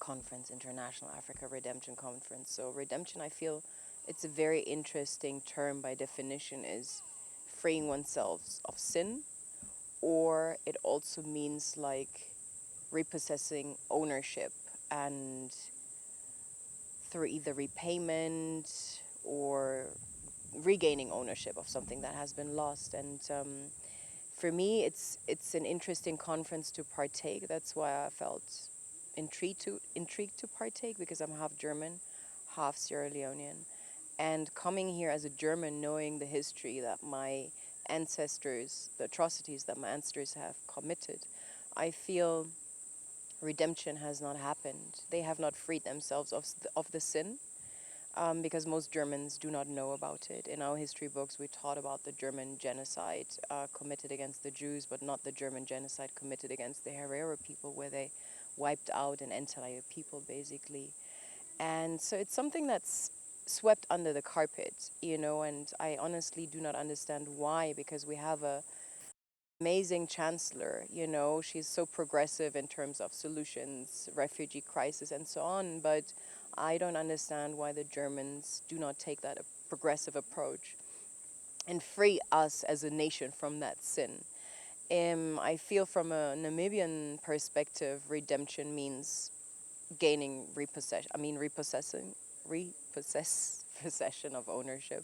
conference, International Africa Redemption Conference. So redemption, I feel it's a very interesting term by definition, is freeing oneself of sin, or it also means like repossessing ownership and through either repayment or regaining ownership of something that has been lost. And for me, it's an interesting conference to partake. That's why I felt intrigued to partake, because I'm half German, half Sierra Leonean, and coming here as a German, knowing the history that my ancestors, the atrocities that my ancestors have committed, I feel redemption has not happened. They have not freed themselves of the sin, because most Germans do not know about it. In our history books, we taught about the German genocide committed against the Jews, but not the German genocide committed against the Herero people, where they wiped out an entire people, basically. And so it's something that's swept under the carpet, and I honestly do not understand why, because we have a amazing chancellor, she's so progressive in terms of solutions, refugee crisis, and so on. But I don't understand why the Germans do not take that progressive approach and free us as a nation from that sin. I feel from a Namibian perspective, redemption means gaining possession of ownership,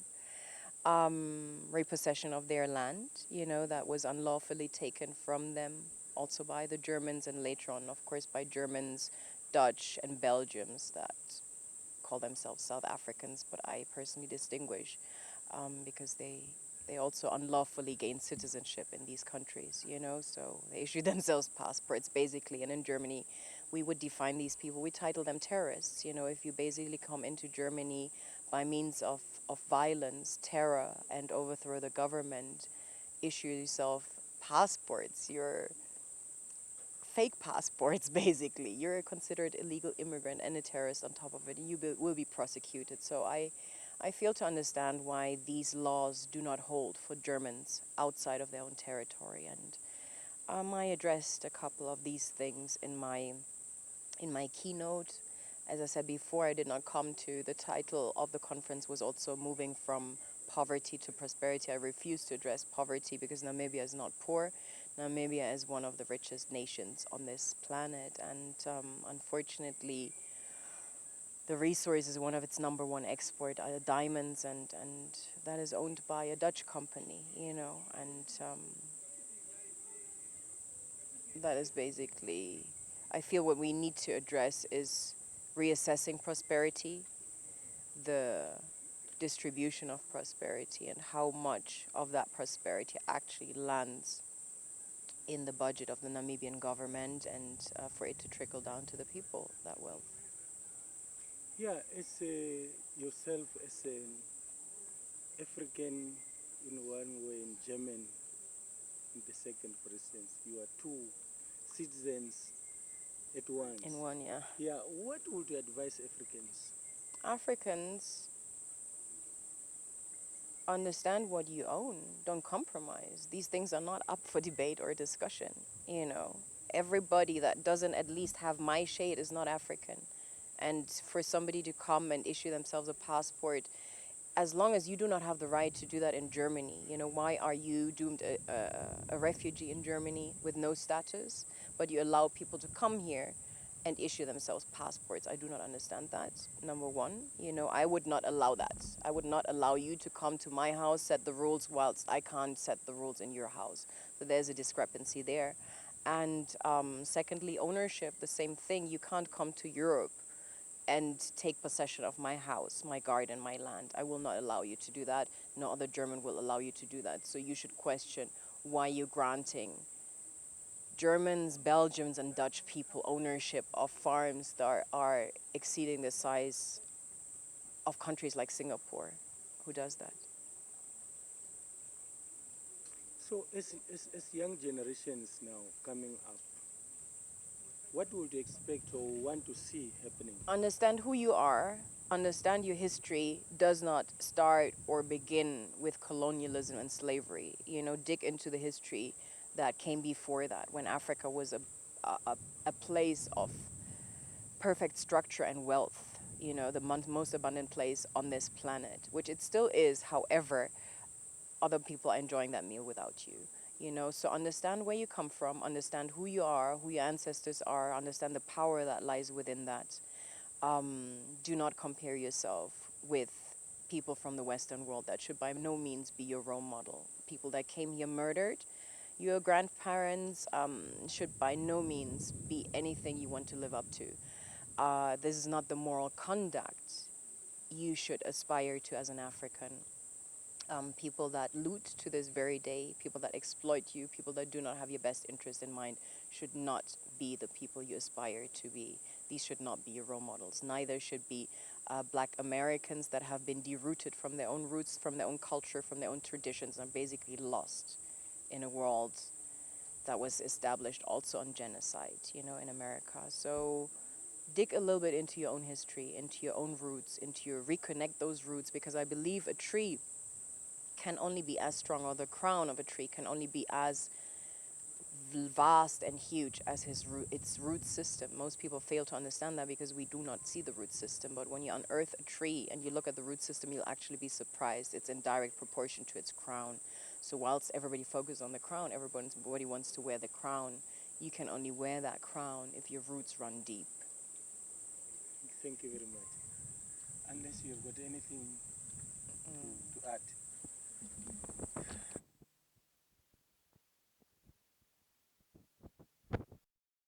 repossession of their land, that was unlawfully taken from them, also by the Germans, and later on, of course, by Germans, Dutch, and Belgians that call themselves South Africans, but I personally distinguish, because they also unlawfully gain citizenship in these countries, so they issue themselves passports, basically. And in Germany, we would define these people, we title them terrorists. If you basically come into Germany by means of violence, terror, and overthrow the government, issue yourself passports, you're fake passports, basically. You're considered illegal immigrant and a terrorist on top of it, and you will be prosecuted. So I fail to understand why these laws do not hold for Germans outside of their own territory. And I addressed a couple of these things in my keynote. As I said before, I did not come to, the title of the conference was also moving from poverty to prosperity. I refuse to address poverty because Namibia is not poor. Namibia is one of the richest nations on this planet, and unfortunately, the resource is one of its number one export, diamonds, and that is owned by a Dutch company, and that is basically, I feel what we need to address is reassessing prosperity, the distribution of prosperity, and how much of that prosperity actually lands in the budget of the Namibian government, and for it to trickle down to the people, that wealth. Yeah, as yourself as an African in one way and German in the second, for instance, you are two citizens at In once. one, yeah. Yeah, what would you advise Africans? Africans, understand what you own. Don't compromise. These things are not up for debate or discussion. You know, everybody that doesn't at least have my shade is not African. And for somebody to come and issue themselves a passport, as long as you do not have the right to do that in Germany, why are you doomed a refugee in Germany with no status, but you allow people to come here and issue themselves passports? I do not understand that. Number one, I would not allow that. I would not allow you to come to my house, set the rules, whilst I can't set the rules in your house. So there's a discrepancy there. And secondly, ownership, the same thing. You can't come to Europe and take possession of my house, my garden, my land. I will not allow you to do that. No other German will allow you to do that. So you should question why you're granting Germans, Belgians, and Dutch people ownership of farms that are exceeding the size of countries like Singapore. Who does that? So, as young generations now coming up, what would you expect or want to see happening? Understand who you are, understand your history does not start or begin with colonialism and slavery. Dig into the history that came before that, when Africa was a place of perfect structure and wealth, the most abundant place on this planet, which it still is. However, other people are enjoying that meal without you. So understand where you come from, understand who you are, who your ancestors are, understand the power that lies within that. Do not compare yourself with people from the Western world. That should by no means be your role model. People that came here murdered your grandparents should by no means be anything you want to live up to. This is not the moral conduct you should aspire to as an African. People that loot to this very day, people that exploit you, people that do not have your best interest in mind should not be the people you aspire to be. These should not be your role models. Neither should be Black Americans that have been derooted from their own roots, from their own culture, from their own traditions, and basically lost in a world that was established also on genocide, in America. So dig a little bit into your own history, into your own roots, reconnect those roots, because I believe a tree can only be as strong, or the crown of a tree can only be as vast and huge as its root system. Most people fail to understand that because we do not see the root system. But when you unearth a tree and you look at the root system, you'll actually be surprised. It's in direct proportion to its crown. So whilst everybody focuses on the crown, everybody wants to wear the crown. You can only wear that crown if your roots run deep. Thank you very much. Unless you have got anything Mm. to add.